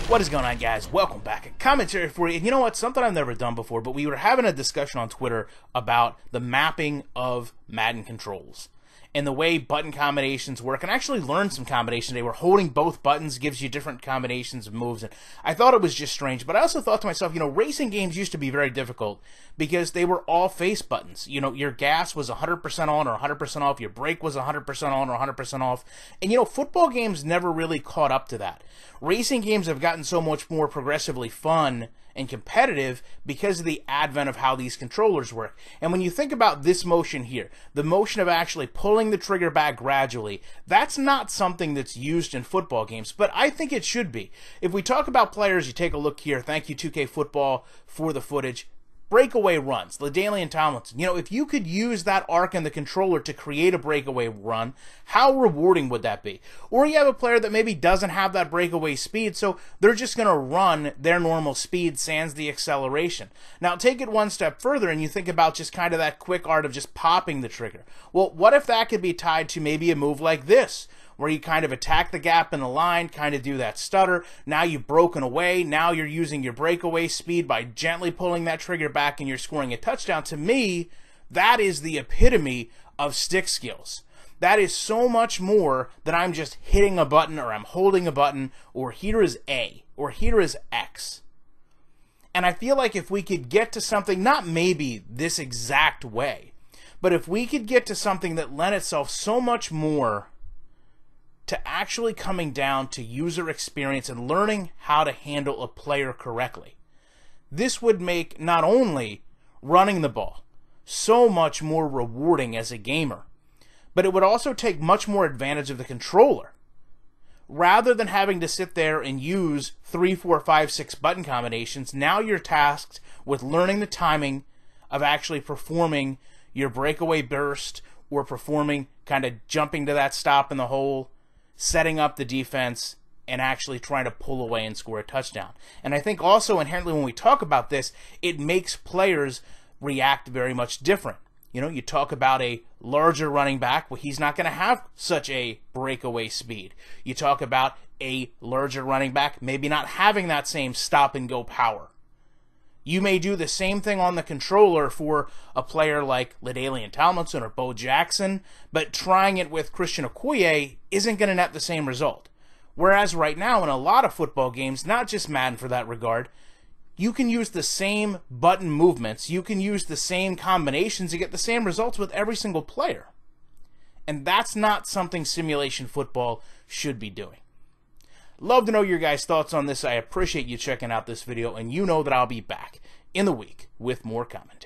What is going on, guys? Welcome back. A commentary for you. And you know what? Something I've never done before, but we were having a discussion on Twitter about the mapping of Madden controls and the way button combinations work, and I actually learned some combinations today where holding both buttons gives you different combinations of moves, and I thought it was just strange. But I also thought to myself, you know, racing games used to be very difficult because they were all face buttons. You know, your gas was 100% on or 100% off, your brake was 100% on or 100% off, and you know, football games never really caught up to that. Racing games have gotten so much more progressively fun and competitive because of the advent of how these controllers work. And when you think about this motion here, the motion of actually pulling the trigger back gradually, that's not something that's used in football games, but I think it should be. If we talk about players, you take a look here, thank you 2K Football for the footage, breakaway runs, LaDainian Tomlinson. You know, if you could use that arc in the controller to create a breakaway run, how rewarding would that be? Or you have a player that maybe doesn't have that breakaway speed, so they're just going to run their normal speed sans the acceleration. Now, take it one step further and you think about just kind of that quick art of just popping the trigger. Well, what if that could be tied to maybe a move like this, where you kind of attack the gap in the line, kind of do that stutter. Now you've broken away. Now you're using your breakaway speed by gently pulling that trigger back and you're scoring a touchdown. To me, that is the epitome of stick skills. That is so much more than I'm just hitting a button or I'm holding a button or here is A or here is X. And I feel like if we could get to something, not maybe this exact way, but if we could get to something that lent itself so much more to actually coming down to user experience and learning how to handle a player correctly, this would make not only running the ball so much more rewarding as a gamer, but it would also take much more advantage of the controller. Rather than having to sit there and use 3, 4, 5, 6 button combinations, now you're tasked with learning the timing of actually performing your breakaway burst or performing kind of jumping to that stop in the hole, setting up the defense, and actually trying to pull away and score a touchdown. And I think also inherently when we talk about this, it makes players react very much different. You know, you talk about a larger running back, well, he's not going to have such a breakaway speed. You talk about a larger running back maybe not having that same stop and go power. You may do the same thing on the controller for a player like LaDainian Tomlinson or Bo Jackson, but trying it with Christian Okoye isn't going to net the same result. Whereas right now in a lot of football games, not just Madden for that regard, you can use the same button movements, you can use the same combinations to get the same results with every single player. And that's not something simulation football should be doing. Love to know your guys' thoughts on this. I appreciate you checking out this video, and you know that I'll be back in the week with more commentary.